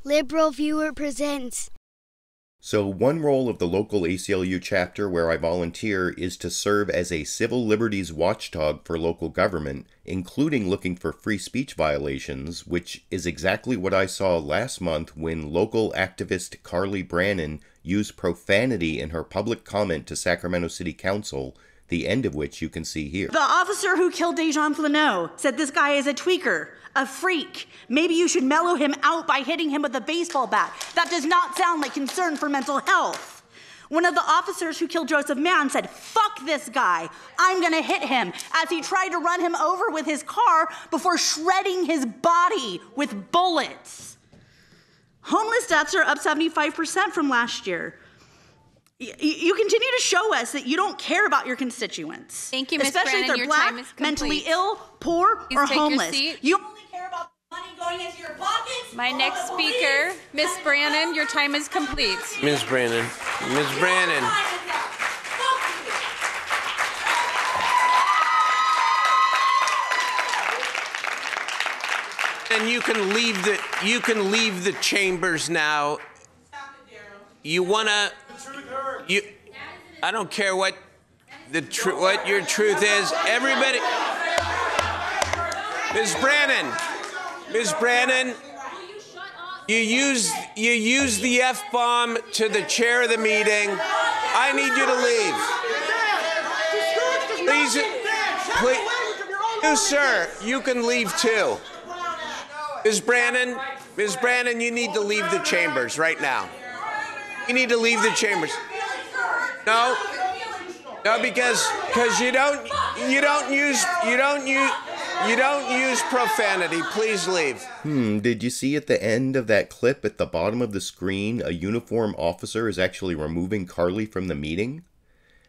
LiberalViewer presents. So one role of the local ACLU chapter where I volunteer is to serve as a civil liberties watchdog for local government, including looking for free speech violations, which is exactly what I saw last month when local activist Carly Brannon used profanity in her public comment to Sacramento City Council, the end of which you can see here. The officer who killed Dejan Flano said this guy is a tweaker, a freak. Maybe you should mellow him out by hitting him with a baseball bat. That does not sound like concern for mental health. One of the officers who killed Joseph Mann said, "Fuck this guy, I'm gonna hit him," as he tried to run him over with his car before shredding his body with bullets. Homeless deaths are up 75% from last year. You continue to show us that you don't care about your constituents. Thank you, Ms. Especially Brannon. if they're black, mentally ill, poor, or homeless. You only care about the money going into your pockets. My next speaker, Ms. Brannon, your time is complete. Ms. Brannon. Ms. Brannon. And you can leave the chambers now. You wanna I don't care what your truth is. Everybody, Ms. Brannon, you use the F-bomb to the chair of the meeting. I need you to leave. Please, you, sir, you can leave too. Ms. Brannon, you need to leave the chambers right now. You need to leave the chambers. No, because you don't use profanity. Please leave. Did you see at the end of that clip at the bottom of the screen, a uniformed officer is actually removing Carly from the meeting?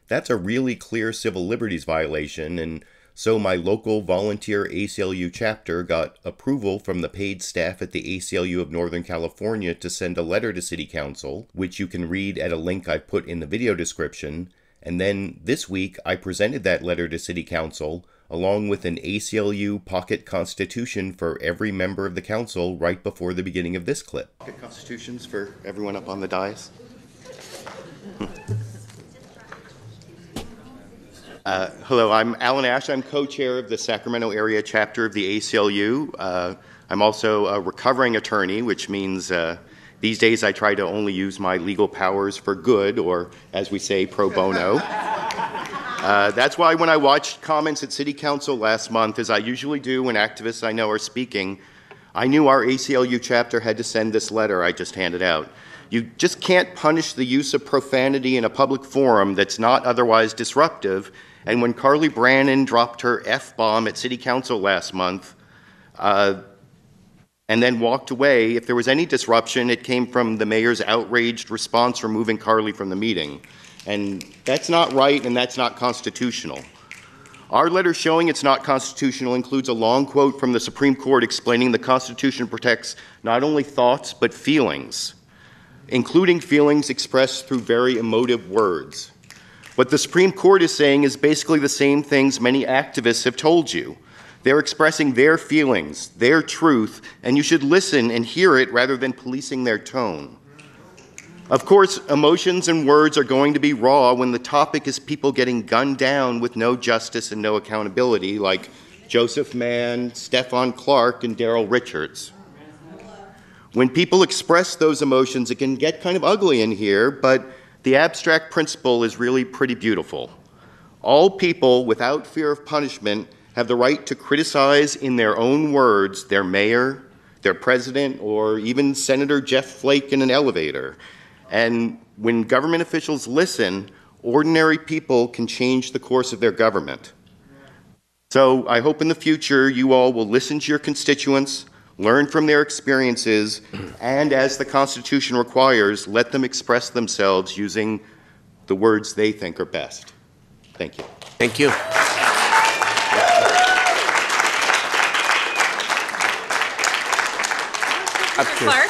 That's a really clear civil liberties violation, and so my local volunteer ACLU chapter got approval from the paid staff at the ACLU of Northern California to send a letter to City Council, which you can read at a link I put in the video description. And then this week, I presented that letter to City Council, along with an ACLU pocket constitution for every member of the council right before the beginning of this clip. Pocket constitutions for everyone up on the dais. Hello, I'm Alan Ash. I'm co-chair of the Sacramento area chapter of the ACLU. I'm also a recovering attorney, which means these days I try to only use my legal powers for good, or as we say, pro bono. That's why when I watched comments at City Council last month, as I usually do when activists I know are speaking, I knew our ACLU chapter had to send this letter I just handed out. You just can't punish the use of profanity in a public forum that's not otherwise disruptive. And when Carly Brannon dropped her F-bomb at City Council last month and then walked away, if there was any disruption, it came from the mayor's outraged response removing Carly from the meeting. And that's not right, and that's not constitutional. Our letter showing it's not constitutional includes a long quote from the Supreme Court explaining the Constitution protects not only thoughts but feelings, including feelings expressed through very emotive words. What the Supreme Court is saying is basically the same things many activists have told you. They're expressing their feelings, their truth, and you should listen and hear it rather than policing their tone. Of course, emotions and words are going to be raw when the topic is people getting gunned down with no justice and no accountability, like Joseph Mann, Stephon Clark, and Daryl Richards. When people express those emotions, it can get kind of ugly in here, but the abstract principle is really pretty beautiful. All people, without fear of punishment, have the right to criticize in their own words their mayor, their president, or even Senator Jeff Flake in an elevator. And when government officials listen, ordinary people can change the course of their government. So I hope in the future you all will listen to your constituents, learn from their experiences, and as the Constitution requires, let them express themselves using the words they think are best. Thank you. Thank you. Clark?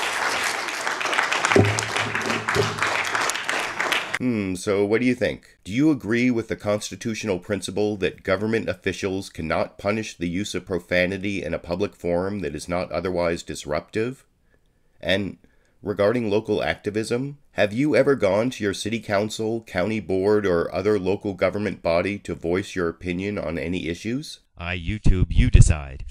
So what do you think? Do you agree with the constitutional principle that government officials cannot punish the use of profanity in a public forum that is not otherwise disruptive? And regarding local activism? Have you ever gone to your city council, county board, or other local government body to voice your opinion on any issues? I YouTube, you decide.